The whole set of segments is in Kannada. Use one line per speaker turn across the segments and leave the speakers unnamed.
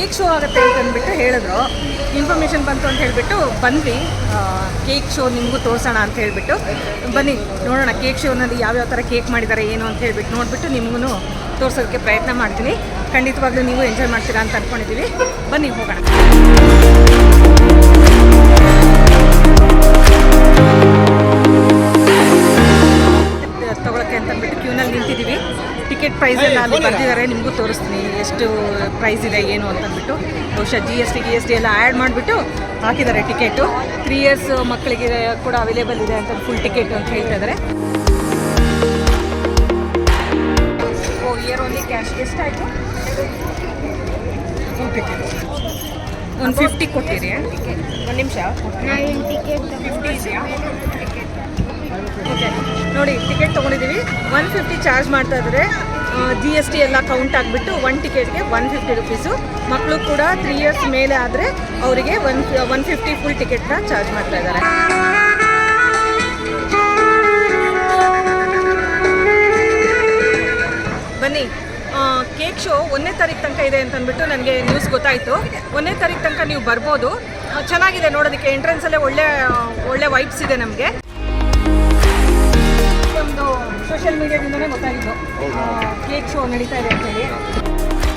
ಕೇಕ್ ಶೋ ಆಗುತ್ತೆ ಅಂತ ಅಂದ್ಬಿಟ್ಟು ಹೇಳಿದ್ರು. ಇನ್ಫಾರ್ಮೇಷನ್ ಬಂತು ಅಂತ ಹೇಳಿಬಿಟ್ಟು ಬಂದ್ವಿ. ಕೇಕ್ ಶೋ ನಿಮಗೂ ತೋರಿಸೋಣ ಅಂತ ಹೇಳಿಬಿಟ್ಟು ಬನ್ನಿ ನೋಡೋಣ ಕೇಕ್ ಶೋನಲ್ಲಿ ಯಾವ್ಯಾವ ಥರ ಕೇಕ್ ಮಾಡಿದ್ದಾರೆ ಏನು ಅಂತ ಹೇಳಿಬಿಟ್ಟು ನೋಡಿಬಿಟ್ಟು ನಿಮಗೂ ತೋರಿಸೋದಕ್ಕೆ ಪ್ರಯತ್ನ ಮಾಡ್ತೀನಿ. ಖಂಡಿತವಾಗ್ಲೂ ನೀವು ಎಂಜಾಯ್ ಮಾಡ್ತೀರಾ ಅಂತ ಅಂದ್ಕೊಂಡಿದ್ದೀವಿ. ಬನ್ನಿ ಹೋಗೋಣ. ತೊಗೊಳಕ್ಕೆ ಅಂತಂದ್ಬಿಟ್ಟು ಕ್ಯೂನಲ್ಲಿ ನಿಂತಿದ್ದೀವಿ. ಟಿಕೆಟ್ ಪ್ರೈಸ್ ಎಲ್ಲ ಅಲ್ಲಿ ಬರ್ತಿದ್ದಾರೆ, ನಿಮಗೂ ತೋರಿಸ್ತೀನಿ ಎಷ್ಟು ಪ್ರೈಸ್ ಇದೆ ಏನು ಅಂತಂದ್ಬಿಟ್ಟು. ಬಹುಶಃ GST ಎಲ್ಲ ಆ್ಯಡ್ ಮಾಡಿಬಿಟ್ಟು ಹಾಕಿದ್ದಾರೆ ಟಿಕೆಟು. 3 years ಮಕ್ಕಳಿಗೆ ಕೂಡ ಅವೈಲೇಬಲ್ ಇದೆ ಅಂತ ಫುಲ್ ಟಿಕೆಟ್ ಅಂತ ಹೇಳ್ತಾ ಇದ್ದಾರೆ. ಇಯರ್ ಓನ್ಲಿ ಕ್ಯಾಶ್ ಎಷ್ಟಾಯಿತು? 150 ಕೊಟ್ಟಿರಿ. ಒಂದು ನಿಮಿಷ, 50 ಇದೆಯಾ? ಓಕೆ ನೋಡಿ, ಟಿಕೆಟ್ ತೊಗೊಂಡಿದ್ದೀವಿ. 150 ಚಾರ್ಜ್ ಮಾಡ್ತಾ ಇದ್ದಾರೆ. GST ಎಲ್ಲ ಕೌಂಟ್ ಆಗಿಬಿಟ್ಟು 1 ಟಿಕೆಟ್ಗೆ 150 ರುಪೀಸು. ಮಕ್ಕಳು ಕೂಡ 3 years ಮೇಲೆ ಆದರೆ ಅವರಿಗೆ 150 ಫುಲ್ ಟಿಕೆಟ್ನ ಚಾರ್ಜ್ ಮಾಡ್ತಾ ಇದ್ದಾರೆ. ಬನ್ನಿ, ಕೇಕ್ ಶೋ 1ನೇ ತಾರೀಕು ತನಕ ಇದೆ ಅಂತ ಅಂದ್ಬಿಟ್ಟು ನನಗೆ ನ್ಯೂಸ್ ಗೊತ್ತಾಯಿತು. 1ನೇ ತಾರೀಕು ತನಕ ನೀವು ಬರ್ಬೋದು. ಚೆನ್ನಾಗಿದೆ ನೋಡೋದಕ್ಕೆ. ಎಂಟ್ರೆನ್ಸಲ್ಲೇ ಒಳ್ಳೆ ವೈಬ್ಸ್ ಇದೆ ನಮಗೆ. ಒಂದು ಸೋಷಿಯಲ್ ಮೀಡಿಯಾದಿಂದನೇ ಗೊತ್ತಾಗಿದ್ದು ಕೇಕ್ ಶೋ ನಡೀತಾ ಇದೆ ಅಂತೇಳಿ.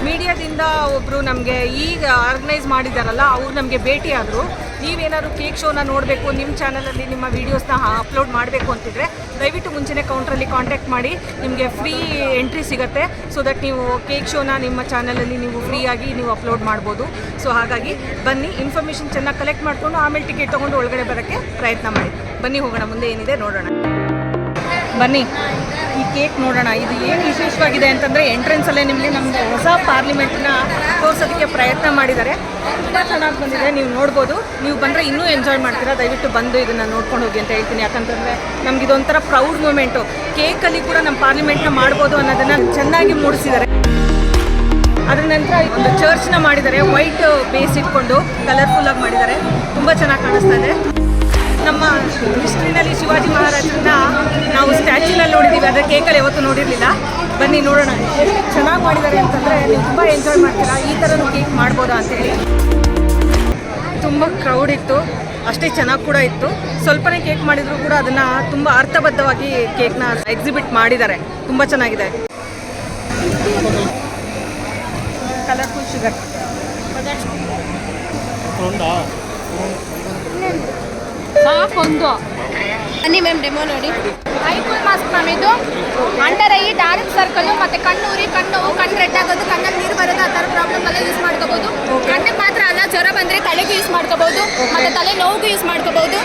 ಮೀಡಿಯಾದಿಂದ ಒಬ್ಬರು ನಮಗೆ ಈಗ ಆರ್ಗನೈಸ್ ಮಾಡಿದ್ದಾರಲ್ಲ, ಅವ್ರು ನಮಗೆ ಭೇಟಿಯಾದರು. ನೀವೇನಾದ್ರು ಕೇಕ್ ಶೋನ ನೋಡಬೇಕು, ನಿಮ್ಮ ಚಾನಲಲ್ಲಿ ನಿಮ್ಮ ವೀಡಿಯೋಸ್ನ ಅಪ್ಲೋಡ್ ಮಾಡಬೇಕು ಅಂತಿದ್ರೆ ದಯವಿಟ್ಟು ಮುಂಚೆನೇ ಕೌಂಟ್ರಲ್ಲಿ ಕಾಂಟ್ಯಾಕ್ಟ್ ಮಾಡಿ. ನಿಮಗೆ ಫ್ರೀ ಎಂಟ್ರಿ ಸಿಗುತ್ತೆ. ಸೊ ದಟ್ ನೀವು ಕೇಕ್ ಶೋನ ನಿಮ್ಮ ಚಾನಲಲ್ಲಿ ನೀವು ಫ್ರೀಯಾಗಿ ನೀವು ಅಪ್ಲೋಡ್ ಮಾಡ್ಬೋದು. ಸೊ ಹಾಗಾಗಿ ಬನ್ನಿ, ಇನ್ಫಾರ್ಮೇಷನ್ ಚೆನ್ನಾಗಿ ಕಲೆಕ್ಟ್ ಮಾಡಿಕೊಂಡು ಆಮೇಲೆ ಟಿಕೆಟ್ ತೊಗೊಂಡು ಒಳಗಡೆ ಬರೋಕ್ಕೆ ಪ್ರಯತ್ನ ಮಾಡಿ. ಬನ್ನಿ ಹೋಗೋಣ, ಮುಂದೆ ಏನಿದೆ ನೋಡೋಣ. ಬನ್ನಿ ಈ ಕೇಕ್ ನೋಡೋಣ. ಇದು ಏನು ವಿಶೇಷವಾಗಿದೆ ಅಂತಂದರೆ ಎಂಟ್ರೆನ್ಸಲ್ಲೇ ನಿಮಗೆ ನಮ್ಮದು ಹೊಸ ಪಾರ್ಲಿಮೆಂಟ್ನ ತೋರಿಸೋದಕ್ಕೆ ಪ್ರಯತ್ನ ಮಾಡಿದ್ದಾರೆ. ತುಂಬ ಚೆನ್ನಾಗಿ ಬಂದಿದೆ, ನೀವು ನೋಡ್ಬೋದು. ನೀವು ಬಂದರೆ ಇನ್ನೂ ಎಂಜಾಯ್ ಮಾಡ್ತೀರಾ. ದಯವಿಟ್ಟು ಬಂದು ಇದನ್ನು ನೋಡ್ಕೊಂಡು ಹೋಗಿ ಅಂತ ಹೇಳ್ತೀನಿ. ಯಾಕಂತಂದರೆ ನಮ್ಗೆ ಇದೊಂಥರ ಪ್ರೌಡ್ ಮೂಮೆಂಟು. ಕೇಕಲ್ಲಿ ಕೂಡ ನಮ್ಮ ಪಾರ್ಲಿಮೆಂಟ್ನ ಮಾಡ್ಬೋದು ಅನ್ನೋದನ್ನು ಚೆನ್ನಾಗಿ ಮೂಡಿಸಿದ್ದಾರೆ. ಅದರ ನಂತರ ಒಂದು ಚರ್ಚ್ನ ಮಾಡಿದ್ದಾರೆ, ವೈಟ್ ಬೇಸ್ ಇಟ್ಕೊಂಡು ಕಲರ್ಫುಲ್ಲಾಗಿ ಮಾಡಿದ್ದಾರೆ. ತುಂಬ ಚೆನ್ನಾಗಿ ಕಾಣಿಸ್ತಾ ಇದೆ. ನಮ್ಮ ಹಿಸ್ಟ್ರಿನಲ್ಲಿ ಶಿವಾಜಿ ಮಹಾರಾಜರನ್ನ ನಾವು ಸ್ಟ್ಯಾಚ್ಯೂನಲ್ಲಿ ನೋಡಿದ್ದೀವಿ, ಆದರೆ ಕೇಕಲ್ಲಿ ಯಾವತ್ತೂ ನೋಡಿರಲಿಲ್ಲ. ಬನ್ನಿ ನೋಡೋಣ ಎಷ್ಟು ಚೆನ್ನಾಗಿ ಮಾಡಿದ್ದಾರೆ ಅಂತಂದರೆ ನೀವು ತುಂಬ ಎಂಜಾಯ್ ಮಾಡ್ತೀರಾ. ಈ ಥರನೂ ಕೇಕ್ ಮಾಡ್ಬೋದಾ ಅಂತೇಳಿ. ತುಂಬ ಕ್ರೌಡ್ ಇತ್ತು, ಅಷ್ಟೇ ಚೆನ್ನಾಗಿ ಕೂಡ ಇತ್ತು. ಸ್ವಲ್ಪನೇ ಕೇಕ್ ಮಾಡಿದರೂ ಕೂಡ ಅದನ್ನು ತುಂಬ ಅರ್ಥಬದ್ಧವಾಗಿ ಕೇಕ್ನ ಎಕ್ಸಿಬಿಟ್ ಮಾಡಿದ್ದಾರೆ. ತುಂಬ ಚೆನ್ನಾಗಿದೆ. ಕಲರ್ಫುಲ್ ಶುಗರ್ ಸಾಕೊಂದು
ಬನ್ನಿ ಮ್ಯಾಮ್, ಡೆಮೋ ನೋಡಿ. ಐಫುಲ್ ಮಾಸ್ಕ್ ಮ್ಯಾಮ್. ಇದು ಅಂಡರ್ ಐ, ಡಾರ್ಕ್ ಸರ್ಕಲ್, ಮತ್ತೆ ಕಣ್ಣು ಉರಿ, ಕಣ್ಣು ರೆಡ್ ಆಗೋದು, ಕಣ್ಣಲ್ಲಿ ನೀರು ಬರೋದು, ಆ ಥರ ಪ್ರಾಬ್ಲಮ್ ಎಲ್ಲ ಯೂಸ್ ಮಾಡ್ಕೋಬಹುದು. ಕಣ್ಣಿಗೆ ಮಾತ್ರ ಅಲ್ಲ, ಜ್ವರ ಬಂದರೆ ತಲೆಗೂ ಯೂಸ್ ಮಾಡ್ಕೋಬಹುದು, ಮತ್ತೆ ತಲೆ ನೋವಿಗೂ ಯೂಸ್ ಮಾಡ್ಕೋಬಹುದು.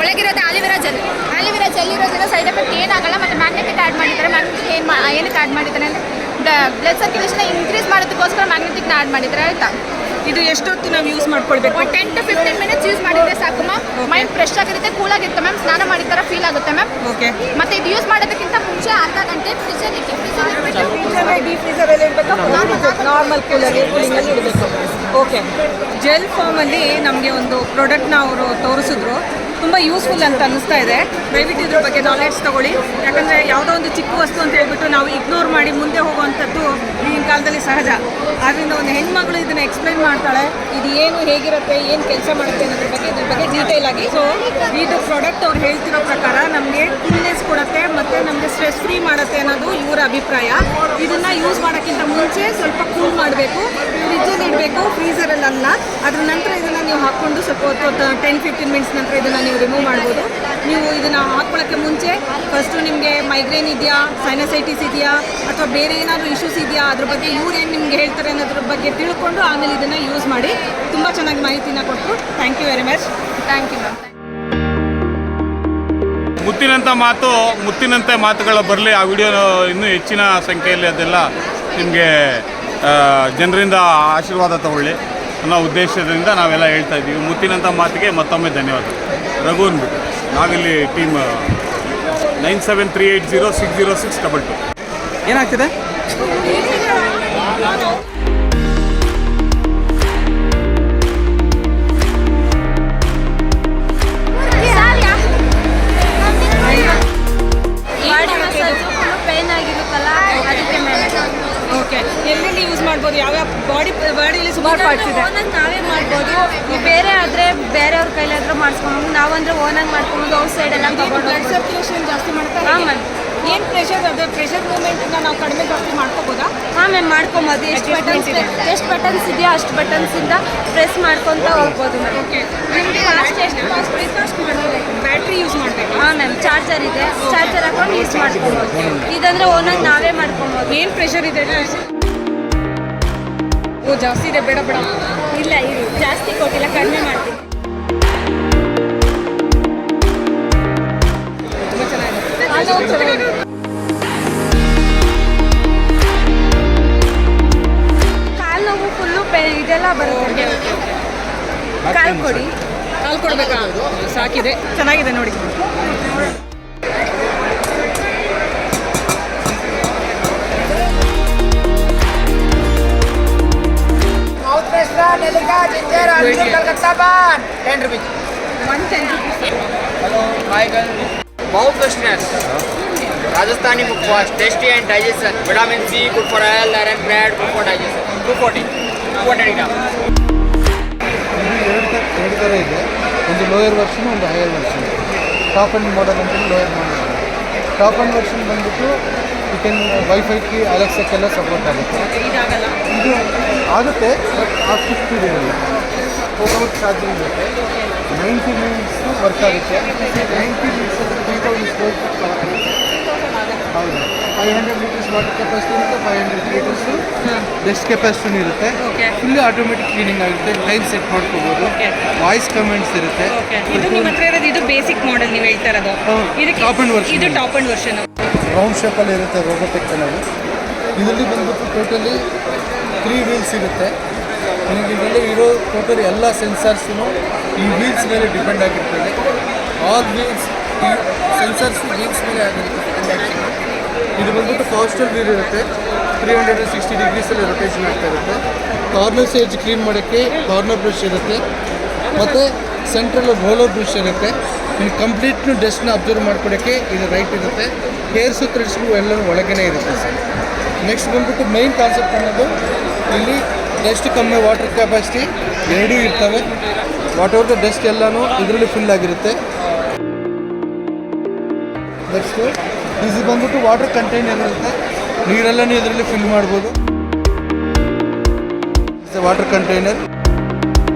ಒಳಗಿರೋದು ಆಲಿವೆರಾ ಜೆಲ್. ಆಲಿವೆರಾ ಜೆಲ್ ಇರೋದ್ರಿಂದ ಸೈಡ್ ಎಫೆಕ್ಟ್ ಏನಾಗಲ್ಲ. ಮತ್ತೆ ಮ್ಯಾಗ್ನೆಟಿಕ್ ಆ್ಯಡ್ ಮಾಡಿದ್ದಾರೆ. ಮ್ಯಾಗ್ನೆಟಿಕ್ ಏನಕ್ಕೆ ಆ್ಯಡ್ ಮಾಡಿದ್ದಾರೆ ಅಂದರೆ ಬ್ಲಡ್ ಸರ್ಕ್ಯುಲೇಷನ್ ಇನ್ಕ್ರೀಸ್ ಮಾಡೋದಕ್ಕೋಸ್ಕರ ಮ್ಯಾಗ್ನೆಟಿಕ್ನ ಆ್ಯಡ್ ಮಾಡಿದ್ದಾರೆ ಆಯಿತಾ.
ಇದು ಎಷ್ಟೊತ್ತು ನಾವು ಯೂಸ್ ಮಾಡ್ಕೊಳ್ಬೇಕು?
10 to 15 minutes ಯೂಸ್ ಮಾಡಿದ್ರೆ ಸಾಕು ಮ್ಯಾಮ್. ಮೈಂಡ್ ಫ್ರೆಶ್ ಆಗಿರುತ್ತೆ, ಕೂಲ್ ಆಗಿರುತ್ತೆ ಮ್ಯಾಮ್. ಸ್ನಾನ ಮಾಡಿದ ಥರ ಫೀಲ್ ಆಗುತ್ತೆ ಮ್ಯಾಮ್.
ಓಕೆ.
ಮತ್ತೆ ಇದು ಯೂಸ್ ಮಾಡೋದಕ್ಕಿಂತ ಮುಂಚೆ ಅರ್ಧ ಗಂಟೆ ಫ್ರಿಜ್ಜಲ್ಲಿ
ಡೀಪ್ ಫ್ರೀಸರಲ್ಲಿ ಇಡಬೇಕು, ನಾರ್ಮಲ್ ಕೂಲಲ್ಲಿ ಇಡಬೇಕು. ಓಕೆ. ಜೆಲ್ ಫಾರ್ಮಲ್ಲಿ ನಮಗೆ ಒಂದು ಪ್ರಾಡಕ್ಟ್ನ ಅವರು ತೋರಿಸಿದ್ರು. ತುಂಬ ಯೂಸ್ಫುಲ್ ಅಂತ ಅನ್ನಿಸ್ತಾ ಇದೆ. ದಯವಿಟ್ಟು ಇದ್ರ ಬಗ್ಗೆ ನಾಲೆಡ್ಜ್ ತೊಗೊಳ್ಳಿ. ಯಾಕಂದರೆ ಯಾವುದೋ ಒಂದು ಚಿಕ್ಕ ವಸ್ತು ಅಂತ ಹೇಳ್ಬಿಟ್ಟು ನಾವು ಇಗ್ನೋರ್ ಮಾಡಿ ಮುಂದೆ ಹೋಗುವಂಥದ್ದು ಈಗಿನ ಕಾಲದಲ್ಲಿ ಸಹಜ. ಆದ್ದರಿಂದ ಒಂದು ಹೆಣ್ಮಗಳು ಇದನ್ನು ಎಕ್ಸ್ಪ್ಲೈನ್ ಮಾಡ್ತಾಳೆ, ಇದು ಏನು ಹೇಗಿರುತ್ತೆ, ಏನು ಕೆಲಸ ಮಾಡುತ್ತೆ ಅನ್ನೋದ್ರ ಬಗ್ಗೆ ಡೀಟೇಲ್ ಆಗಿ. ಸೊ ಇದು ಪ್ರಾಡಕ್ಟ್ ಅವ್ರು ಹೇಳ್ತಿರೋ ಪ್ರಕಾರ ನಮಗೆ ಕೂಲ್ನೆಸ್ ಕೊಡುತ್ತೆ ಮತ್ತು ನಮಗೆ ಸ್ಟ್ರೆಸ್ ಫ್ರೀ ಮಾಡುತ್ತೆ ಅನ್ನೋದು ಇವರ ಅಭಿಪ್ರಾಯ. ಇದನ್ನು ಯೂಸ್ ಮಾಡೋಕ್ಕಿಂತ ಮುಂಚೆ ಸ್ವಲ್ಪ ಕೂಲ್ ಮಾಡಬೇಕು, ಫ್ರಿಜ್ಜಲ್ಲಿ ಇಡಬೇಕು, ಫ್ರೀಸರಲ್ಲ. ಅದ್ರ ನಂತರ ಇದನ್ನು ನೀವು ಹಾಕ್ಕೊಂಡು ಸ್ವಲ್ಪ ಹೊತ್ತು 10-15 ಮಿನಿಟ್ಸ್ ನಂತರ ಇದನ್ನು ನೀವು ರಿಮೂವ್ ಮಾಡ್ಬೋದು. ನೀವು ಇದನ್ನು ಹಾಕ್ಕೊಳ್ಳೋಕ್ಕೆ ಮುಂಚೆ ಫಸ್ಟು ನಿಮಗೆ ಮೈಗ್ರೇನ್ ಇದೆಯಾ, ಸೈನಸೈಟಿಸ್ ಇದೆಯಾ, ಅಥವಾ ಬೇರೆ ಏನಾದರೂ ಇಶ್ಯೂಸ್ ಇದೆಯಾ, ಅದ್ರ ಬಗ್ಗೆ ಇವ್ರು ಏನು ನಿಮ್ಗೆ ಹೇಳ್ತಾರೆ ಅನ್ನೋದ್ರ ಬಗ್ಗೆ ತಿಳ್ಕೊಂಡು ಆಮೇಲೆ ಇದನ್ನು ಯೂಸ್ ಮಾಡಿ. ತುಂಬ ಚೆನ್ನಾಗಿ ಮಾಹಿತಿನ ಕೊಟ್ಟರು. Thank you very much.
Thank you ma'am.
ಮುತ್ತಿನಂತೆ ಮಾತುಗಳ ಬರಲಿ. ಆ ವಿಡಿಯೋ ಇನ್ನೂ ಹೆಚ್ಚಿನ ಸಂಖ್ಯೆಯಲ್ಲಿ ಅದೆಲ್ಲ ನಿಮಗೆ ಜನರಿಂದ ಆಶೀರ್ವಾದ ತಗೊಳ್ಳಿ ಅನ್ನೋ ಉದ್ದೇಶದಿಂದ ನಾವೆಲ್ಲ ಹೇಳ್ತಾ ಇದ್ದೀವಿ. ಮುತ್ತಿನಂಥ ಮಾತಿಗೆ ಮತ್ತೊಮ್ಮೆ ಧನ್ಯವಾದ. ರಘು ಅಂದ್ಬಿಟ್ಟು ನಾವಿಲ್ಲಿ ಟೀಮ್ 9738060622.
ಏನಾಗ್ತಿದೆ?
ಪೇನ್ ಆಗಿರುತ್ತಲ್ಲ, ಅದಕ್ಕೆ ಮೇಲೆ.
ಓಕೆ. ಎಲ್ಲೆಲ್ಲಿ ಯೂಸ್ ಮಾಡ್ಬೋದು? ಯಾವ್ಯಾವ ಬಾಡಿಲಿ ಸುಮಾರು ಪಾರ್ಟ್ಸ್ ಇದೆ.
ಓನಾಗಿ ನಾವೇ ಮಾಡ್ಬೋದು. ಈ ಬೇರೆ ಆದರೆ ಬೇರೆಯವ್ರ ಕೈಲಾದ್ರೂ ಮಾಡಿಸ್ಕೊಬೋದು. ನಾವಂದ್ರೆ ಓನಾಗಿ ಮಾಡ್ಕೊಬೋದು. ಔಟ್ ಸೈಡ್ ಎಲ್ಲ
ಬ್ಲಡ್ ಸರ್ಕ್ಯುಲೇಷನ್ ಜಾಸ್ತಿ ಮಾಡ್ತಾರೆ.
ಹಾಂ ಮ್ಯಾಮ್.
ಏನು ಪ್ರೆಷರ್ ಮೂವ್ಮೆಂಟನ್ನ ನಾವು ಕಡಿಮೆ ಜಾಸ್ತಿ ಮಾಡ್ಕೋಬೋದಾ?
ಹಾಂ ಮ್ಯಾಮ್, ಮಾಡ್ಕೊಬೋದು. ಎಷ್ಟು ಬಟನ್ಸ್ ಇದೆಯೋ ಅಷ್ಟು ಬಟನ್ಸಿಂದ ಪ್ರೆಸ್ ಮಾಡ್ಕೊತ ಹೋಗ್ಬೋದು ಮ್ಯಾಮ್.
ಓಕೆ.
ನಿಮಗೆ ಫಾಸ್ಟ್ ಎಷ್ಟು ಫಾಸ್ಟ್ ಬೇಕೋ ಅಷ್ಟು ಮಾಡಬೇಕು.
ಬ್ಯಾಟ್ರಿ ಯೂಸ್ ಮಾಡಬೇಕು.
ಹಾಂ ಮ್ಯಾಮ್, ಚಾರ್ಜರ್ ಇದೆ. ಚಾರ್ಜರ್ ಹಾಕೊಂಡು ಯೂಸ್ ಮಾಡ್ಕೊಬೋದು. ಇದಂದರೆ ಓನಾಗಿ ನಾವೇ ಮಾಡ್ಕೊಬೋದು.
ಏನು ಪ್ರೆಷರ್ ಇದೆ? ಓ, ಜಾಸ್ತಿ ಇದೆ, ಬೇಡ ಬೇಡ.
ಇಲ್ಲ, ಇದು ಜಾಸ್ತಿ ಕೊಟ್ಟಿಲ್ಲ, ಕಡಿಮೆ ಮಾಡ್ತೀನಿ.
ತುಂಬ ಚೆನ್ನಾಗಿದೆ.
ಕಾಲು ನೋವು ಫುಲ್ಲು ಇದೆಲ್ಲ ಬರುತ್ತೆ. ಕಾಲು ಕೊಡಿ.
ಕಾಲು ಕೊಡ್ಬೇಕಾ? ಸಾಕಿದೆ, ಚೆನ್ನಾಗಿದೆ ನೋಡಿ.
ginger, onion, Calcutta bun. 10 rupees.
110 rupees.
Hello, hi girl. Mouth freshness. Rajasthani mukhwash, tasty and digestion. Vitamin C, good for health. Iron bread, good for digestion. 240. 200 gram.
ಎರಡು ಥರ ಇದೆ. ಒಂದು ಲೋಯರ್ ವರ್ಷನ್, ಒಂದು ಹೈಯರ್ ವರ್ಷನ್. ಟಾಪ್ ಅಂಡ್ ಮಾಡಲ್ ಅಂತೇಳಿ lower model. Top and version ಬಂದ್ಬಿಟ್ಟು ಯು ಕ್ಯಾನ್ ವೈಫೈಗೆ ಅಲೆಕ್ಸಕ್ಕೆಲ್ಲ ಸಪೋರ್ಟ್ ಆಗುತ್ತೆ. ಇದು ಆಗುತ್ತೆ, ಬಟ್ ಅಷ್ಟು ಸ್ಪೀಡ್ ಇರಲ್ಲ. ಹೋಗೋದು ಚಾರ್ಜಿಂಗ್ ಇರುತ್ತೆ. 90 ಮಿನಿಟ್ಸ್ ವರ್ಕ್ ಆಗುತ್ತೆ. 90 ಮಿನಿಟ್ಸ್ 3000 ಸ್ಪೋರ್ಟ್ ಹೌದು. 500 ಲೀಟರ್ಸ್ ವಾಟರ್ ಕೆಪಾಸಿಟಿ ಇರುತ್ತೆ. 500 ಲೀಟರ್ಸು ಡೆಸ್ಟ್ ಕೆಪಾಸಿಟಿನೂ ಇರುತ್ತೆ. ಫುಲ್ಲಿ ಆಟೋಮೆಟಿಕ್ ಕ್ಲೀನಿಂಗ್ ಆಗುತ್ತೆ. ಟೈಮ್ ಸೆಟ್ ಮಾಡ್ಕೋಬೋದು. ವಾಯ್ಸ್ ಕಮೆಂಟ್ಸ್ ಇರುತ್ತೆ.
ಇದು ನಿಮ್ಮ ಹತ್ರ ಇರೋದು ಇದು ಬೇಸಿಕ್ ಮಾಡೆಲ್ ನೀವು ಹೇಳ್ತಾ ಇರೋದು. ಇದಕ್ಕೆ
ಟಾಪ್ ಅಂಡ್ ವರ್ಷನ್.
ಇದು ಟಾಪ್ ಅಂಡ್ ವರ್ಷನ್.
ರೌಂಡ್ ಶೇಪಲ್ಲಿ ಇರುತ್ತೆ ರೋಬೋಟಿಕ್ ಅನ್ನೋದು. ಇದರಲ್ಲಿ ಬಂದ್ಬಿಟ್ಟು ಟೋಟಲಿ 3 ವೀಲ್ಸ್ ಇರುತ್ತೆ. ನಿಮಗೆ ಇದರಲ್ಲಿ ಇರೋ ಟೋಟಲ್ ಎಲ್ಲ ಸೆನ್ಸರ್ಸೂ ಈ ವೀಲ್ಸ್ ಮೇಲೆ ಡಿಪೆಂಡ್ ಆಗಿರ್ತದೆ. ಆಲ್ ವೀಲ್ಸ್ ಈ ಸೆನ್ಸರ್ಸ್ ವೀಲ್ಸ್ ಮೇಲೆ ಆಗಿರುತ್ತೆ. ಇದು ಬಂದ್ಬಿಟ್ಟು ಪಾಸ್ಟಲ್ ವೀಲ್ ಇರುತ್ತೆ. 360 ಡಿಗ್ರೀಸಲ್ಲಿ ರೊಟೇಷನ್ ಆಗ್ತಾ ಇರುತ್ತೆ. ಕಾರ್ನರ್ಸ್ ಎಡ್ಜ್ ಕ್ಲೀನ್ ಮಾಡೋಕ್ಕೆ ಕಾರ್ನರ್ ಬ್ರಷ್ ಇರುತ್ತೆ. ಮತ್ತು ಸೆಂಟ್ರಲ್ಲಿ ರೋಲರ್ ಬ್ರಷ್ ಇರುತ್ತೆ. ನೀವು ಕಂಪ್ಲೀಟ್ನು ಡಸ್ಟ್ನ ಅಬ್ಸರ್ವ್ ಮಾಡ್ಕೊಡೋಕ್ಕೆ ಇದು ರೈಟ್ ಇರುತ್ತೆ. ಹೇರ್ಸು ಥ್ರೆಡ್ಸ್ಗಳು ಎಲ್ಲನೂ ಒಳಗೇ ಇರುತ್ತೆ ಸರ್. ನೆಕ್ಸ್ಟ್ ಬಂದ್ಬಿಟ್ಟು ಮೈನ್ ಕಾನ್ಸೆಪ್ಟ್ ಅನ್ನೋದು ಇಲ್ಲಿ ಡಸ್ಟ್ ಕಮ್ಮಿ, ವಾಟರ್ ಕೆಪಾಸಿಟಿ ಎರಡೂ ಇರ್ತವೆ. ವಾಟರ್ದು ಡಸ್ಟ್ ಎಲ್ಲನೂ ಇದರಲ್ಲಿ ಫಿಲ್ ಆಗಿರುತ್ತೆ. ನೆಕ್ಸ್ಟು ಇದು ಬಂದ್ಬಿಟ್ಟು ವಾಟರ್ ಕಂಟೈನರ್ ಇರುತ್ತೆ. ನೀರೆಲ್ಲನೂ ಇದರಲ್ಲಿ ಫಿಲ್ ಮಾಡ್ಬೋದು. Water container.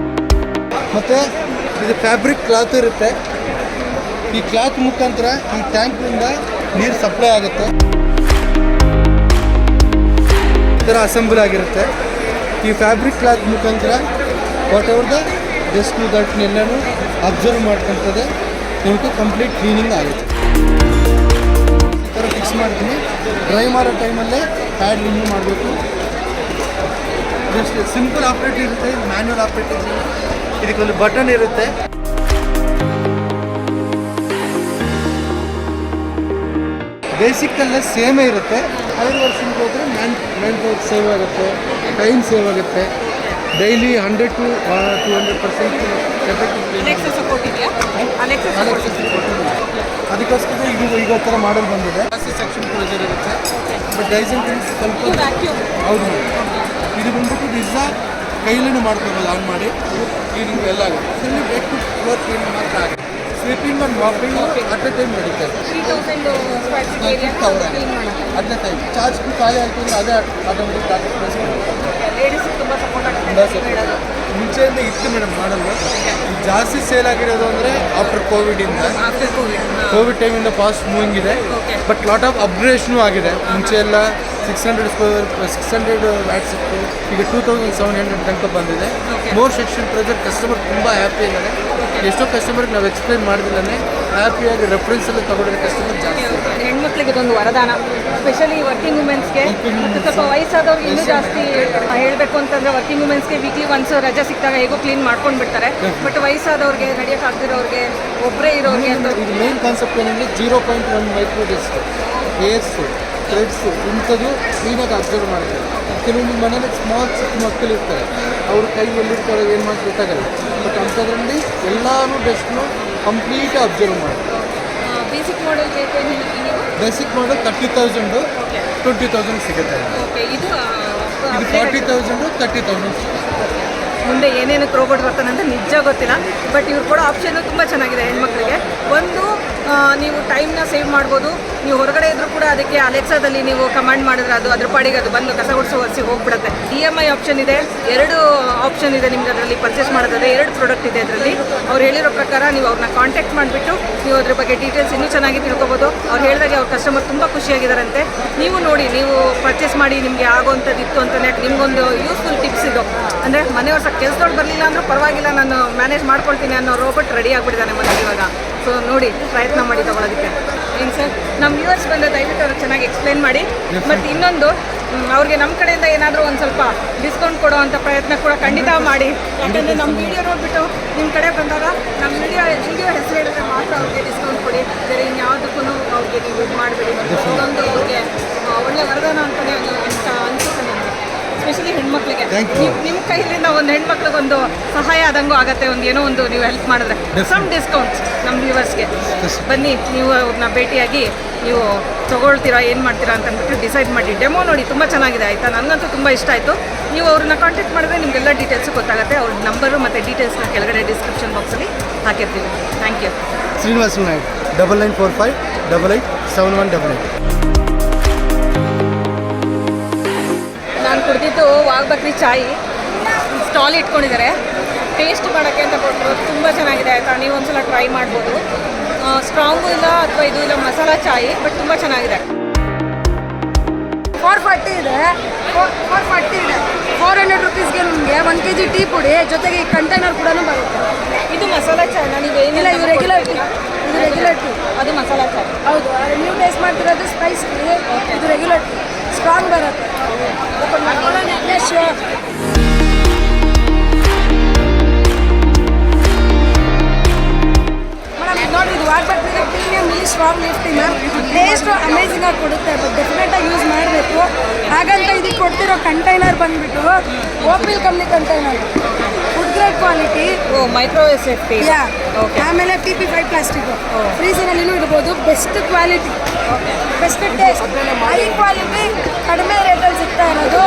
ಮತ್ತು ಇದು ಫ್ಯಾಬ್ರಿಕ್ ಕ್ಲಾತ್ ಇರುತ್ತೆ. ಈ ಕ್ಲಾತ್ ಮುಖಾಂತರ ಈ ಟ್ಯಾಂಕ್ನಿಂದ ನೀರು ಸಪ್ಲೈ ಆಗುತ್ತೆ. ಈ ಥರ ಅಸೆಂಬಲ್ ಆಗಿರುತ್ತೆ. ಈ ಫ್ಯಾಬ್ರಿಕ್ ಕ್ಲಾತ್ ಮುಖಾಂತರ ವಾಟ್ ಎವರ್ ದ ಡಸ್ಟ್ನು ದಟ್ನೆಲ್ಲನೂ ಅಬ್ಸರ್ವ್ ಮಾಡ್ಕೊತದೆ. ನಿಮಗೆ ಕಂಪ್ಲೀಟ್ ಕ್ಲೀನಿಂಗ್ ಆಗುತ್ತೆ. ಈ ಥರ ಫಿಕ್ಸ್ ಮಾಡ್ತೀನಿ. ಡ್ರೈ ಮಾಡೋ ಟೈಮಲ್ಲೇ ಪ್ಯಾಡ್ ರಿಮೂವ್ ಮಾಡಬೇಕು. ಜಸ್ಟ್ ಸಿಂಪಲ್ ಆಪ್ರೇಟ್ ಇರುತ್ತೆ. ಮ್ಯಾನ್ಯಲ್ ಆಪ್ರೇಟ್ ಇರುತ್ತೆ. ಇದಕ್ಕೊಂದು ಬಟನ್ ಇರುತ್ತೆ. ಬೇಸಿಕ್ಕಲ್ಲೇ ಸೇಮೇ ಇರುತ್ತೆ. ಹೈರ್ ವರ್ಷನ್ಗೆ ಹೋದರೆ ಮ್ಯಾನ್ ಪವರ್ ಸೇವ್ ಆಗುತ್ತೆ, ಟೈಮ್ ಸೇವ್ ಆಗುತ್ತೆ. ಡೈಲಿ 100 to 200%
ಅಲೆಕ್ಸಾ ಸಪೋರ್ಟ್ ಇದೆಯಾ? ಅಲೆಕ್ಸಾ ಸಪೋರ್ಟ್
ಅದಕ್ಕೋಸ್ಕರ ಈಗ ಥರ ಮಾಡಲ್ ಬಂದಿದೆ. ಜಾಸ್ತಿ ಸೆಕ್ಷನ್ ಪ್ರೆಷರ್ ಇರುತ್ತೆ. ಬಟ್ ಡೈಸನ್ ಸ್ವಲ್ಪ
ವ್ಯಾಕ್ಯೂಮ್.
ಹೌದು. ಇದು ಬಂದ್ಬಿಟ್ಟು ನಿಜ ಕೈಲೂ ಮಾಡ್ಕೋಬೋದು ಆನ್ ಮಾಡಿ. ಕ್ಲೀನಿಂಗ್ ಎಲ್ಲ ಆಗುತ್ತೆ. Fully break to floor cleaning ಮಾತ್ರ ಆಗುತ್ತೆ. Sweeping and mopping at a time ನಡೀತಾರೆ.
3000 ಸ್ಕ್ವೇರ್ ಫೀಟ್ ಏರಿಯಾ ಕ್ಲೀನ್ ಮಾಡೋಕ್ಕೆ.
ಅಟ್ ಎ ಟೈಮ್ ಚಾರ್ಜ್ ಖಾಲಿ ಆಗ್ತದೆ. ಅದೇ ಆಟೋಮೆಟಿಕ್ ಟಾರ್ಗೆಟ್ ಪ್ಲೇಸ್ ಮಾಡುತ್ತೆ.
ಲೇಡೀಸ್ ತುಂಬ ಸಪೋರ್ಟ್
ತುಂಬ
ಆಗುತ್ತೆ.
ಮುಂಚೆಯಿಂದ ಇತ್ತು ಮೇಡಮ್ ಮಾಡಲು. ಜಾಸ್ತಿ ಸೇಲ್ ಆಗಿರೋದು ಅಂದರೆ ಆಫ್ಟರ್ ಕೋವಿಡಿಂದ.
ಆಫ್ಟರ್
ಕೋವಿಡ್ ಟೈಮಿಂದ ಫಾಸ್ಟ್ ಮೂವಿಂಗ್ ಇದೆ. ಬಟ್ ಲಾಟ್ ಆಫ್ ಅಪ್ಗ್ರೇಡ್ಸ್ನೂ ಆಗಿದೆ. ಮುಂಚೆ ಎಲ್ಲ 600 ವ್ಯಾಟ್ಸ್ ಇತ್ತು. ಈಗ 2700 ತನಕ ಬಂದಿದೆ. More section pressure. ಕಸ್ಟಮರ್ ತುಂಬ ಹ್ಯಾಪಿ ಇದ್ದಾರೆ. ಎಷ್ಟೋ ಕಸ್ಟಮರ್ಗೆ ನಾವು ಎಕ್ಸ್ಪ್ಲೈನ್ ಮಾಡಿದಿಲ್ಲೇ ಹ್ಯಾಪಿಯಾಗಿ ರೆಫರೆನ್ಸಲ್ಲಿ ತಗೊಂಡಿರೋ ಕಸ್ಟಮರ್ ಜಾಸ್ತಿ.
ಹೆಣ್ಮಕ್ಳಿಗೆ ಇದೊಂದು ವರದಾನ. ಸ್ಪೆಷಲಿ ವರ್ಕಿಂಗ್ ವುಮೆನ್ಸ್ಗೆ ಮತ್ತು ಸ್ವಲ್ಪ ವಯಸ್ಸಾದವ್ರಿಗೆ ಇನ್ನೂ ಜಾಸ್ತಿ ಹೇಳಬೇಕು ಅಂತಂದರೆ ವರ್ಕಿಂಗ್ ವುಮೆನ್ಸ್ಗೆ ವೀಕ್ಲಿ ಒನ್ಸ್ ರಜೆ ಸಿಕ್ಕಿದಾಗ ಹೇಗೋ ಕ್ಲೀನ್ ಮಾಡ್ಕೊಂಡು ಬಿಡ್ತಾರೆ. ಬಟ್ ವಯಸ್ಸಾದವ್ರಿಗೆ, ನಡೆಯೋಕ್ಕಾಗ್ದಿರೋರಿಗೆ, ಒಬ್ಬರೇ ಇರೋರಿಗೆ ಅಂತ
ಇದು ಮೇನ್ ಕಾನ್ಸೆಪ್ಟ್ ಏನಂದರೆ 0.1 ಮೈಕ್ರೋ ಡಸ್ಟ್, ಹೇರ್ಸು, ಥ್ರೆಡ್ಸು ಇಂಥದ್ದು ಕ್ಲೀನಾಗಿ ಅಬ್ಸರ್ವ್ ಮಾಡ್ತಾರೆ. ಕೆಲವೊಂದು ಮನೇಲಿ ಸ್ಮಾಲ್ ಚಿಕ್ಕ ಮಕ್ಕಳು ಇರ್ತಾರೆ. ಅವ್ರ ಕೈ ಎಲ್ಲಿರ್ತಾರೆ ಏನು ಮಾಡಿ ಗೊತ್ತಾಗಲ್ಲ. ಬಟ್ ಅಂಥದ್ರಲ್ಲಿ ಎಲ್ಲರೂ ಡಸ್ಟ್ನು ಕಂಪ್ಲೀಟ್ ಅಬ್ಸರ್ವ್ ಮಾಡ್ತಾರೆ.
ಬೇಸಿಕ್ ಮಾಡೆಲ್ ಬೇಕು ನೀವು?
ಬೇಸಿಕ್ ಮಾಡಲ್ 30,000 20,000 ಸಿಗುತ್ತೆ.
ಓಕೆ. ಇದು
ಇದು 40,000 30,000.
ಮುಂದೆ ಏನೇನಕ್ಕೆ ರೋಬೋಟ್ ಬರ್ತಾನೆ ಅಂತ ನಿಜ ಗೊತ್ತಿಲ್ಲ. ಬಟ್ ಇವ್ರು ಕೊಡೋ ಆಪ್ಷನ್ನು ತುಂಬ ಚೆನ್ನಾಗಿದೆ ಹೆಣ್ಮಕ್ಳಿಗೆ. ಒಂದು ನೀವು ಟೈಮ್ನ ಸೇವ್ ಮಾಡ್ಬೋದು. ನೀವು ಹೊರಗಡೆ ಇದ್ರೂ ಕೂಡ ಅದಕ್ಕೆ ಅಲೆಕ್ಸಾದಲ್ಲಿ ನೀವು ಕಮಾಂಡ್ ಮಾಡಿದ್ರೆ ಅದು ಅದ್ರ ಪಾಡಿಗೆ ಅದು ಬಂದು ಕಸ ಗುಡಿಸಿ ಒರೆಸಿ ಹೋಗ್ಬಿಡುತ್ತೆ. EMI ಆಪ್ಷನ್ ಇದೆ, 2 ಆಪ್ಷನ್ ಇದೆ ನಿಮ್ಗೆ ಅದರಲ್ಲಿ ಪರ್ಚೇಸ್ ಮಾಡೋದಾದ್ರೆ. 2 ಪ್ರಾಡಕ್ಟ್ ಇದೆ ಅದರಲ್ಲಿ. ಅವ್ರು ಹೇಳಿರೋ ಪ್ರಕಾರ ನೀವು ಅವ್ರನ್ನ ಕಾಂಟ್ಯಾಕ್ಟ್ ಮಾಡಿಬಿಟ್ಟು ನೀವು ಅದ್ರ ಬಗ್ಗೆ ಡೀಟೇಲ್ಸ್ ಇನ್ನೂ ಚೆನ್ನಾಗಿ ತಿಳ್ಕೊಬೋದು. ಅವ್ರು ಹೇಳಿದಾಗೆ ಅವ್ರ ಕಸ್ಟಮರ್ ತುಂಬ ಖುಷಿಯಾಗಿದ್ದಾರಂತೆ. ನೀವು ನೋಡಿ, ನೀವು ಪರ್ಚೇಸ್ ಮಾಡಿ ನಿಮಗೆ ಆಗೋವಂಥದ್ದು ಇತ್ತು ಅಂತಲೇ ನಿಮ್ಗೊಂದು ಯೂಸ್ಫುಲ್ ಟಿಪ್ಸ್ ಇದು. ಅಂದರೆ ಮನೆಯವ್ರ ಕೆಲಸದೊಳಗೆ ಬರಲಿಲ್ಲ ಅಂದರೂ ಪರವಾಗಿಲ್ಲ, ನಾನು ಮ್ಯಾನೇಜ್ ಮಾಡ್ಕೊಳ್ತೀನಿ ಅನ್ನೋ ರೋಬೋಟ್ ರೆಡಿ ಆಗಿಬಿಟ್ಟಿದ್ದಾನೆ ಮನೇಲಿ ಇವಾಗ. ಸೊ ನೋಡಿ, ಪ್ರಯತ್ನ ಮಾಡಿ ತಗೊಳ್ಳೋದಕ್ಕೆ. ಏನು ಸರ್, ನಮ್ಮ ವ್ಯೂವರ್ಸ್ ಬಂದು ದಯವಿಟ್ಟು ಅವ್ರಿಗೆ ಚೆನ್ನಾಗಿ ಎಕ್ಸ್ಪ್ಲೈನ್ ಮಾಡಿ. ಮತ್ತು ಇನ್ನೊಂದು, ಅವ್ರಿಗೆ ನಮ್ಮ ಕಡೆಯಿಂದ ಏನಾದರೂ ಒಂದು ಸ್ವಲ್ಪ ಡಿಸ್ಕೌಂಟ್ ಕೊಡೋ ಅಂಥ ಪ್ರಯತ್ನ ಕೂಡ ಖಂಡಿತ ಮಾಡಿ. ಯಾಕಂದರೆ ನಮ್ಮ ವಿಡಿಯೋ ನೋಡಿಬಿಟ್ಟು ನಿಮ್ಮ ಕಡೆ ಬಂದಾಗ ನಮ್ಮ ವಿಡಿಯೋ ಹೆಸರು ಹೇಳಿದ್ರೆ ಮಾತ್ರ ಅವ್ರಿಗೆ ಡಿಸ್ಕೌಂಟ್ ಕೊಡಿ. ಬೇರೆ ಇನ್ಯಾವುದಕ್ಕೂ ಅವ್ರಿಗೆ ನೀವು ಇದು ಮಾಡಬೇಡಿ. ಅದೊಂದು ಅವ್ರಿಗೆ ಒಳ್ಳೆ ವರದಾನ ಅಂತಲೇ ಅಂತ ಅನಿಸುತ್ತೆ ನನಗೆ, ಎಸ್ಪೆಷಲಿ ಹೆಣ್ಮಕ್ಳಿಗೆ. ನಿಮ್ಮ ಕೈಲಿಂದ ಒಂದು ಹೆಣ್ಮಕ್ಳಿಗೆ ಒಂದು ಸಹಾಯ ಆದಂಗೂ ಆಗುತ್ತೆ. ಒಂದು ಏನೋ ಒಂದು ನೀವು ಹೆಲ್ಪ್ ಮಾಡಿದ್ರೆ ಸಮ್ ಡಿಸ್ಕೌಂಟ್ಸ್ ನಮ್ಮ ವ್ಯೂವರ್ಸ್ಗೆ. ಬನ್ನಿ, ನೀವು ಅವ್ರನ್ನ ಭೇಟಿಯಾಗಿ ನೀವು ತೊಗೊಳ್ತೀರಾ, ಏನು ಮಾಡ್ತೀರಾ ಅಂತ ಅಂದ್ಬಿಟ್ಟು ಡಿಸೈಡ್ ಮಾಡಿ. ಡೆಮೋ ನೋಡಿ, ತುಂಬ ಚೆನ್ನಾಗಿದೆ ಆಯಿತಾ. ನನಗಂತೂ ತುಂಬ ಇಷ್ಟ ಆಯಿತು. ನೀವು ಅವ್ರನ್ನ ಕಾಂಟ್ಯಾಕ್ಟ್ ಮಾಡಿದ್ರೆ ನಿಮಗೆಲ್ಲ ಡೀಟೇಲ್ಸು ಗೊತ್ತಾಗುತ್ತೆ. ಅವ್ರ ನಂಬರು ಮತ್ತು ಡೀಟೇಲ್ಸ್ನ ಕೆಳಗಡೆ ಡಿಸ್ಕ್ರಿಪ್ಷನ್ ಬಾಕ್ಸಲ್ಲಿ ಹಾಕಿರ್ತೀವಿ. Thank you.
ಶ್ರೀನಿವಾಸ ನಾಯ್ಡು 9945 88 7188.
ನಾನು ಕುಡಿದಿದ್ದು ವಾಘ್ಬಕ್ರಿ ಚಾಯ್ ಸ್ಟಾಲ್ ಇಟ್ಕೊಂಡಿದ್ದಾರೆ. ಟೇಸ್ಟ್ ಮಾಡೋಕ್ಕೆ ಅಂತ ಕೊಟ್ಟರು. ತುಂಬ ಚೆನ್ನಾಗಿದೆ ಆಯಿತಾ. ನೀವು ಒಂದ್ಸಲ ಟ್ರೈ ಮಾಡ್ಬೋದು. ಸ್ಟ್ರಾಂಗು ಇಲ್ಲ ಅಥವಾ ಇದು ಇಲ್ಲ, ಮಸಾಲ ಚಾಯ್, ಬಟ್ ತುಂಬ ಚೆನ್ನಾಗಿದೆ.
440 ಇದೆ, 440 ಇದೆ. 400 ರುಪೀಸ್ಗೆ ನಿಮಗೆ 1 kg ಟೀ ಪುಡಿ ಜೊತೆಗೆ ಈ ಕಂಟೈನರ್ ಕೂಡ ಬರುತ್ತೆ.
ಇದು ಮಸಾಲ ಚಾಯ್. ನನಗೆ ಏನಿಲ್ಲ,
ಇದು ರೆಗ್ಯುಲರ್ ಟೀ. ಇದು ರೆಗ್ಯುಲರ್ ಟೀ.
ಅದು ಮಸಾಲ ಚಾಯ್.
ಹೌದು, ನೀವು ಟೇಸ್ಟ್ ಮಾಡ್ತಿರೋದು ಸ್ಪೈಸ್ ಟೀ. ಇದು ರೆಗ್ಯುಲರ್ ಟೀ, ಸ್ಟ್ರಾಂಗ್ ಬರುತ್ತೆ. ಮೇಡಮ್ ನೋಡಿ, ಇದು ವಾಘ್ಬಕ್ರಿಗೆ ಪ್ರೀಮಿಯಂ ಮಿಲಿ ಸ್ಟ್ರಾಂಗ್ ಲಿಫ್ಟಿಂಗ್ ಟೇಸ್ಟ್ ಅಮೇಝಿಂಗ್ ಆಗಿ ಕೊಡುತ್ತೆ. ಬಟ್ ಡೆಫಿನೆಟಾಗಿ ಯೂಸ್ ಮಾಡಬೇಕು. ಹಾಗಂತ ಇದಕ್ಕೆ ಕೊಡ್ತಿರೋ ಕಂಟೈನರ್ ಬಂದುಬಿಟ್ಟು ಓಪಿಲ್ company container, food grade quality.
Microwave safety.
ಆಮೇಲೆ PP5 ಪ್ಲಾಸ್ಟಿಕ್. ಫ್ರೀಸರಲ್ಲಿನೂ ಇಡ್ಬೋದು. Best quality, best taste, high quality, ಕಡಿಮೆ ರೇಟಲ್ಲಿ ಸಿಗ್ತಾ ಇರೋದು.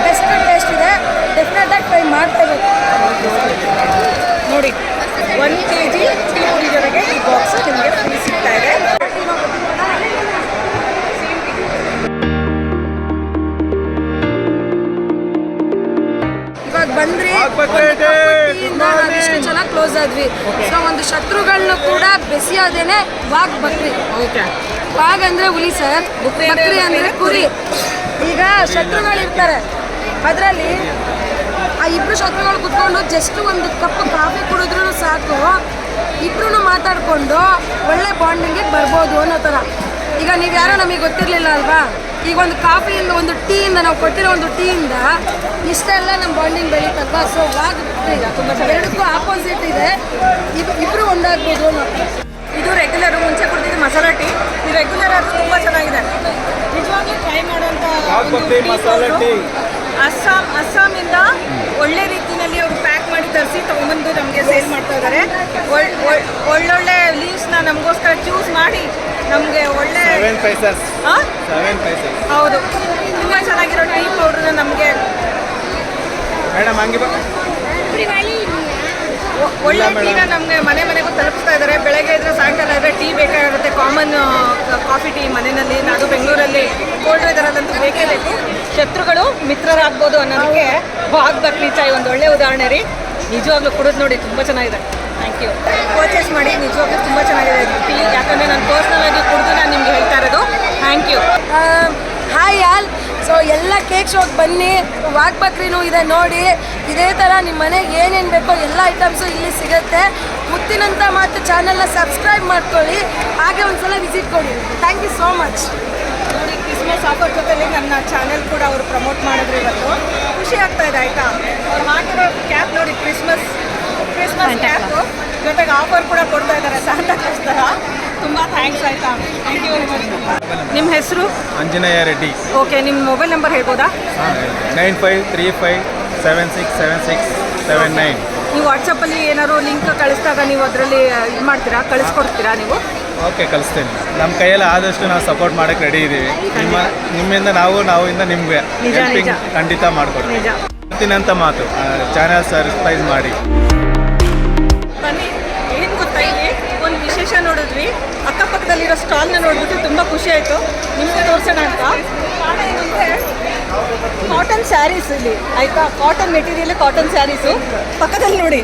ಬೆಸ್ಟ್ ಟೇಸ್ಟ್ ಇದೆ. ಡೆಫಿನೆಟಾಗಿ ಟ್ರೈ ಮಾಡ್ತಾ ಇರೋದು.
ನೋಡಿ, 1 kg ಟೀ ಪುಡಿ ಜೊತೆಗೆ ಈ ಬಾಕ್ಸ್ ನಿಮಗೆ ಫ್ರೀ ಸಿಗ್ತಾ ಇದೆ.
ಇವಾಗ ಬಂದ್ರಿ, ನಾವಿಷ್ಟು ಜನ ಕ್ಲೋಸ್ ಆದ್ವಿ. ಸೊ ಒಂದು ಶತ್ರುಗಳನ್ನ ಕೂಡ ಬೆಸೆಯೋದೇನೆ ವಾಘ್ಬಕ್ರಿ. ವಾಘ್ ಅಂದ್ರೆ ಹುಲಿ ಸರ್, ಬಕ್ರಿ ಅಂದ್ರೆ ಕುರಿ. ಈಗ ಶತ್ರುಗಳಿರ್ತಾರೆ, ಅದರಲ್ಲಿ ಆ ಇಬ್ರು ಶತ್ರುಗಳು ಕುತ್ಕೊಂಡು ಜಸ್ಟ್ ಒಂದು ಕಪ್ ಕಾಫಿ ಕುಡಿದ್ರೂ ಸಾಕು, ಇಬ್ರು ಮಾತಾಡ್ಕೊಂಡು ಒಳ್ಳೆ ಬಾಂಡಿಂಗಿಗೆ ಬರ್ಬೋದು ಅನ್ನೋ ಥರ. ಈಗ ನೀವು ಯಾರೋ ನಮಗೆ ಗೊತ್ತಿರಲಿಲ್ಲ ಅಲ್ವಾ, ಈಗ ಒಂದು ಕಾಫಿಯಿಂದ, ಒಂದು ಟೀಯಿಂದ, ನಾವು ಕೊಟ್ಟಿರೋ ಒಂದು ಟೀಯಿಂದ ಇಷ್ಟೆಲ್ಲ ನಮ್ಮ ಬಾಂಡಿಂಗ್ ಬೆಳೀತಲ್ವಾ. ಸೊ ಎರಡಕ್ಕೂ ಆಪೋಸಿಟ್ ಇದೆ. ಇಬ್ರು ಒಂದಾಗ್ಬೋದು ಅನ್ನೋ.
ಇದು ರೆಗ್ಯುಲರ್, ಮುಂಚೆ ಕುಡಿದಿದ್ದು ಮಸಾಲ ಟೀ. ಈ ರೆಗ್ಯುಲರ್ ಅದು ತುಂಬ ಚೆನ್ನಾಗಿದೆ. ನಿಜವಾಗ್ಲೂ ಟ್ರೈ ಮಾಡುವಂಥ ಅಸ್ಸಾಮಿಂದ ಒಳ್ಳೆ ರೀತಿಯಲ್ಲಿ ಅವರು ಪ್ಯಾಕ್ ಮಾಡಿ ತರಿಸಿ ತೊಗೊಂಬಂದು ನಮಗೆ ಸೇಲ್ ಮಾಡ್ತಾ ಇದ್ದಾರೆ. ಒಳ್ಳೊಳ್ಳೆ ಲೀವ್ಸ್ನ ನಮಗೋಸ್ಕರ ಚೂಸ್ ಮಾಡಿ ನಮಗೆ ಒಳ್ಳೆ
7 ಪೈಸಸ್.
ಹೌದು, ತುಂಬ ಚೆನ್ನಾಗಿರೋ ಟೀ ಪೌಡ್ರನ್ನ ನಮಗೆ
ಮೇಡಮ್ ಹಂಗೆ
ಒಳ್ಳೆ ಟೀನ ನಮಗೆ ಮನೆಗೂ ತಲುಪಿಸ್ತಾ ಇದ್ದಾರೆ. ಬೆಳಗ್ಗೆ ಇದ್ರೆ ಸಾಯಂಕಾಲ ಇದ್ರೆ ಟೀ ಬೇಕಾಗಿರುತ್ತೆ. ಕಾಮನ್ ಕಾಫಿ ಟೀ ಮನೆಯಲ್ಲಿ, ಅದು ಬೆಂಗಳೂರಲ್ಲಿ ಕೋಲ್ಡ್ ವೆದರಲ್ಲಂತೂ ಬೇಕೇ ಬೇಕು. ಶತ್ರುಗಳು ಮಿತ್ರರಾಗ್ಬೋದು ಅನ್ನೋದಕ್ಕೆ ವಾಘ್ಬಕ್ರಿ ಚಾಯ್ ಒಂದು ಒಳ್ಳೆ ಉದಾಹರಣೆ ರೀ. ನಿಜವಾಗ್ಲೂ ಕುಡಿದು ನೋಡಿ, ತುಂಬ ಚೆನ್ನಾಗಿದೆ. Thank you. ಪರ್ಚೇಸ್ ಮಾಡಿ, ನಿಜವಾಗ್ಲೂ ತುಂಬ ಚೆನ್ನಾಗಿದೆ ಟೀ. ಯಾಕಂದರೆ ನಾನು ಪರ್ಸ್ನಲ್ ಆಗಿ ಕುಡಿದು ನಾನು ನಿಮ್ಗೆ ಹೇಳ್ತಾ ಇರೋದು. Thank you.
Hi all. So ಎಲ್ಲ ಕೇಕ್ ಶೋಗೆ ಬನ್ನಿ, ವಾಘ್ಬಕ್ರಿನೂ ಇದೆ ನೋಡಿ. ಇದೇ ಥರ ನಿಮ್ಮ ಮನೆಗೆ ಏನೇನು ಬೇಕೋ ಎಲ್ಲ ಐಟಮ್ಸು ಇಲ್ಲಿ ಸಿಗುತ್ತೆ. ಮುತ್ತಿನಂಥ ಮಾತು ಚಾನಲ್ನ ಸಬ್ಸ್ಕ್ರೈಬ್ ಮಾಡ್ಕೊಳ್ಳಿ, ಹಾಗೆ ಒಂದ್ಸಲ ವಿಸಿಟ್ ಕೊಡಿ. Thank you so much.
ನೋಡಿ, ಕ್ರಿಸ್ಮಸ್ ಆಫರ್ ಜೊತೆಲಿ ನನ್ನ ಚಾನೆಲ್ ಕೂಡ ಅವರು ಪ್ರಮೋಟ್ ಮಾಡಿದ್ರು ಇವತ್ತು. ಖುಷಿ ಆಗ್ತಾ ಇದೆ ಆಯಿತಾ. ಅವ್ರು ಹಾಕಿರೋ ಕ್ಯಾಪ್ ನೋಡಿ, ಕ್ರಿಸ್ಮಸ್ ಕ್ಯಾಪು ಜೊತೆಗೆ ಆಫರ್ ಕೂಡ ಕೊಡ್ತಾ ಇದ್ದಾರೆ ಸಾಂತಾ ಕ್ಲಾಸ್ ಥರ. ತುಂಬ ಥ್ಯಾಂಕ್ಸ್ ಆಯಿತಾ. Thank you very much. ನಿಮ್ಮ ಹೆಸರು?
ಅಂಜನೇಯ ರೆಡ್ಡಿ.
ಓಕೆ, ನಿಮ್ಮ ಮೊಬೈಲ್ ನಂಬರ್ ಹೇಳ್ಬೋದಾ?
9535767679.
ನೀವು ವಾಟ್ಸಪ್ಪಲ್ಲಿ ಏನಾದ್ರು ಲಿಂಕ್ ಕಳಿಸಿದಾಗ ನೀವು ಅದರಲ್ಲಿ ಇದು ಮಾಡ್ತೀರಾ, ಕಳಿಸ್ಕೊಡ್ತೀರಾ ನೀವು?
ಓಕೆ ಕಲಿಸ್ತೀನಿ. ನಮ್ಮ ಕೈಯಲ್ಲಿ ಆದಷ್ಟು ನಾವು ಸಪೋರ್ಟ್ ಮಾಡೋಕ್ಕೆ ರೆಡಿ ಇದ್ದೀವಿ. ನಿಮ್ಮಿಂದ ನಾವಿಂದ ನಿಮಗೆ
ನಿಜ,
ಹೆಲ್ಪಿಂಗ್
ನಿಜ.
ಖಂಡಿತ ಮಾಡ್ಕೊಡ್ತೀನಿ.
ನಿಜ.
ಅಂತ ಮಾತು ಚಾನಲ್ ಸರ್ಪ್ರೈಸ್ ಮಾಡಿ.
ಬನ್ನಿ, ಏನು ಗೊತ್ತಾ, ಇಲ್ಲಿ ಒಂದು ವಿಶೇಷ ನೋಡಿದ್ವಿ. ಅಕ್ಕಪಕ್ಕದಲ್ಲಿರೋ ಸ್ಟಾಲ್ನ ನೋಡ್ಬಿಟ್ಟು ತುಂಬ ಖುಷಿ ಆಯಿತು. ನಿಮಗೆ ತೋರಿಸೋಣ ಅಂತ. ಕಾರಣ ಏನಂದರೆ ಕಾಟನ್ ಸ್ಯಾರೀಸ್ ಇಲ್ಲಿ ಆಯಿತಾ, ಕಾಟನ್ ಮೆಟೀರಿಯಲ್, ಕಾಟನ್ ಸ್ಯಾರೀಸು. ಪಕ್ಕದಲ್ಲಿ ನೋಡಿ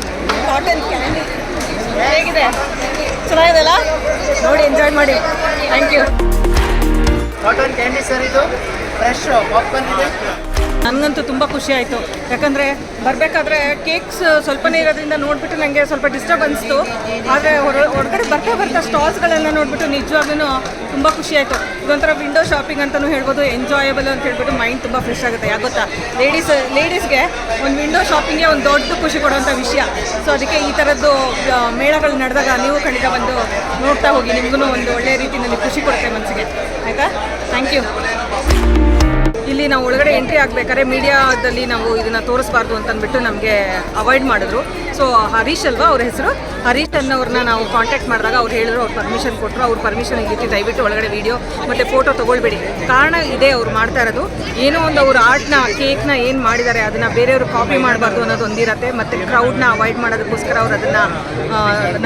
ಕಾಟನ್ ಕ್ಯಾಂಡಿ ಹೇಗಿದೆ, ಚೆನ್ನಾಗಿದೆ ಅಲ್ಲ? ನೋಡಿ, ಎಂಜಾಯ್ ಮಾಡಿ. Thank you.
Cotton candy sir, ಇದು ಫ್ರೆಶ್ ಪಾಪ್ಕಾರ್ನ್ ಇದೆ.
ನನಗಂತೂ ತುಂಬ ಖುಷಿ ಆಯಿತು. ಯಾಕಂದರೆ ಬರಬೇಕಾದ್ರೆ ಕೇಕ್ಸ್ ಸ್ವಲ್ಪನೇ ಇರೋದ್ರಿಂದ ನೋಡಿಬಿಟ್ಟು ನನಗೆ ಸ್ವಲ್ಪ ಡಿಸ್ಟರ್ಬ್ ಅನಿಸ್ತು. ಆದರೆ ಹೊರಗಡೆ ಬರ್ತಾ ಸ್ಟಾಲ್ಸ್ಗಳೆಲ್ಲ ನೋಡಿಬಿಟ್ಟು ನಿಜವಾಗ್ಲೂ ತುಂಬ ಖುಷಿ ಆಯಿತು. ಇದೊಂಥರ ವಿಂಡೋ ಶಾಪಿಂಗ್ ಅಂತಲೂ ಹೇಳ್ಬೋದು, ಎಂಜಾಯಬಲ್ ಅಂತ ಹೇಳ್ಬಿಟ್ಟು ಮೈಂಡ್ ತುಂಬ ಫ್ರೆಶ್ ಆಗುತ್ತೆ. ಯಾಕೆ ಗೊತ್ತಾ, ಲೇಡೀಸ್ಗೆ ಒಂದು ವಿಂಡೋ ಶಾಪಿಂಗ್ಗೆ ಒಂದು ದೊಡ್ಡ ಖುಷಿ ಕೊಡುವಂಥ ವಿಷಯ. ಸೊ ಅದಕ್ಕೆ ಈ ಥರದ್ದು ಮೇಳಗಳು ನಡೆದಾಗ ನೀವು ಖಂಡಿತ ಬಂದು ನೋಡ್ತಾ ಹೋಗಿ, ನಿಮಗೂ ಒಂದು ಒಳ್ಳೆಯ ರೀತಿಯಲ್ಲಿ ಖುಷಿ ಕೊಡುತ್ತೆ ಮನಸ್ಸಿಗೆ. ಆಯಿತಾ? Thank you. ಇಲ್ಲಿ ನಾವು ಒಳಗಡೆ ಎಂಟ್ರಿ ಆಗಬೇಕಾದ್ರೆ ಮೀಡಿಯಾದಲ್ಲಿ ನಾವು ಇದನ್ನು ತೋರಿಸ್ಬಾರ್ದು ಅಂತ ಅಂದ್ಬಿಟ್ಟು ನಮಗೆ ಅವಾಯ್ಡ್ ಮಾಡಿದ್ರು. ಸೊ ಹರೀಶ್ ಅಲ್ವಾ ಅವ್ರ ಹೆಸರು, ಹರೀಶ್ ಅನ್ನೋರನ್ನ ನಾವು ಕಾಂಟ್ಯಾಕ್ಟ್ ಮಾಡಿದಾಗ ಅವ್ರು ಹೇಳಿದ್ರು, ಅವ್ರು ಪರ್ಮಿಷನ್ ಕೊಟ್ಟರು. ಅವ್ರ ಪರ್ಮಿಷನ್ ಇದ್ದಿತ್ತು, ದಯವಿಟ್ಟು ಒಳಗಡೆ ವೀಡಿಯೋ ಮತ್ತು ಫೋಟೋ ತೊಗೊಳ್ಬೇಡಿ. ಕಾರಣ ಇದೆ, ಅವ್ರು ಮಾಡ್ತಾ ಇರೋದು ಏನೋ ಒಂದು ಅವ್ರ ಆರ್ಟ್ನ, ಕೇಕ್ನ ಏನು ಮಾಡಿದ್ದಾರೆ ಅದನ್ನು ಬೇರೆಯವರು ಕಾಪಿ ಮಾಡಬಾರ್ದು ಅನ್ನೋದು ಒಂದಿರತ್ತೆ. ಮತ್ತು ಕ್ರೌಡ್ನ ಅವಾಯ್ಡ್ ಮಾಡೋದಕ್ಕೋಸ್ಕರ ಅವ್ರು ಅದನ್ನು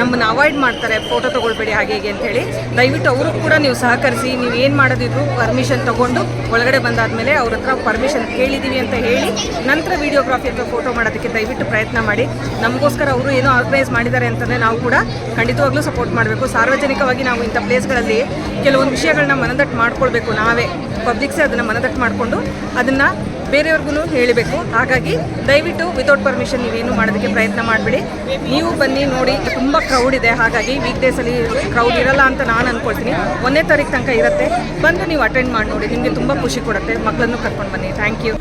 ನಮ್ಮನ್ನು ಅವಾಯ್ಡ್ ಮಾಡ್ತಾರೆ, ಫೋಟೋ ತೊಗೊಳ್ಬೇಡಿ ಹಾಗೆ ಹೀಗೆ ಅಂಥೇಳಿ. ದಯವಿಟ್ಟು ಅವರು ಕೂಡ ನೀವು ಸಹಕರಿಸಿ. ನೀವು ಏನು ಮಾಡೋದಿದ್ರು ಪರ್ಮಿಷನ್ ತೊಗೊಂಡು ಒಳಗಡೆ ಬಂದಾದಮೇಲೆ ಅವ್ರ ಹತ್ರ ಪರ್ಮಿಷನ್ ಕೇಳಿದ್ದೀವಿ ಅಂತ ಹೇಳಿ ನಂತರ ವೀಡಿಯೋಗ್ರಾಫಿ ಅಥವಾ ಫೋಟೋ ಮಾಡೋದಕ್ಕೆ ದಯವಿಟ್ಟು ಪ್ರಯತ್ನ ಮಾಡಿ. ನಮಗೋಸ್ಕರ ಅವರು ಏನೋ ಆರ್ಗನೈಸ್ ಮಾಡಿದ್ದಾರೆ ಅಂತಂದರೆ ನಾವು ಕೂಡ ಖಂಡಿತವಾಗ್ಲೂ ಸಪೋರ್ಟ್ ಮಾಡಬೇಕು. ಸಾರ್ವಜನಿಕವಾಗಿ ನಾವು ಇಂಥ ಪ್ಲೇಸ್ಗಳಲ್ಲಿ ಕೆಲವೊಂದು ವಿಷಯಗಳನ್ನ ಮನದಟ್ಟು ಮಾಡ್ಕೊಳ್ಬೇಕು. ನಾವೇ ಪಬ್ಲಿಕ್ಸೇ ಅದನ್ನು ಮನದಟ್ಟು ಮಾಡಿಕೊಂಡು ಅದನ್ನು ಬೇರೆಯವ್ರಿಗೂ ಹೇಳಬೇಕು. ಹಾಗಾಗಿ ದಯವಿಟ್ಟು ವಿತೌಟ್ ಪರ್ಮಿಷನ್ ನೀವೇನು ಮಾಡೋದಕ್ಕೆ ಪ್ರಯತ್ನ ಮಾಡಬೇಡಿ. ನೀವು ಬನ್ನಿ, ನೋಡಿ, ತುಂಬ ಕ್ರೌಡ್ ಇದೆ. ಹಾಗಾಗಿ ವೀಕ್ ಡೇಸಲ್ಲಿ ಕ್ರೌಡ್ ಇರಲ್ಲ ಅಂತ ನಾನು ಅಂದ್ಕೊಳ್ತೀನಿ. 1ನೇ ತಾರೀಕು ತನಕ ಇರುತ್ತೆ. ಬಂದು ನೀವು ಅಟೆಂಡ್ ಮಾಡಿ ನೋಡಿ, ನಿಮಗೆ ತುಂಬ ಖುಷಿ ಕೊಡುತ್ತೆ. ಮಕ್ಕಳನ್ನು ಕರ್ಕೊಂಡು ಬನ್ನಿ. Thank you.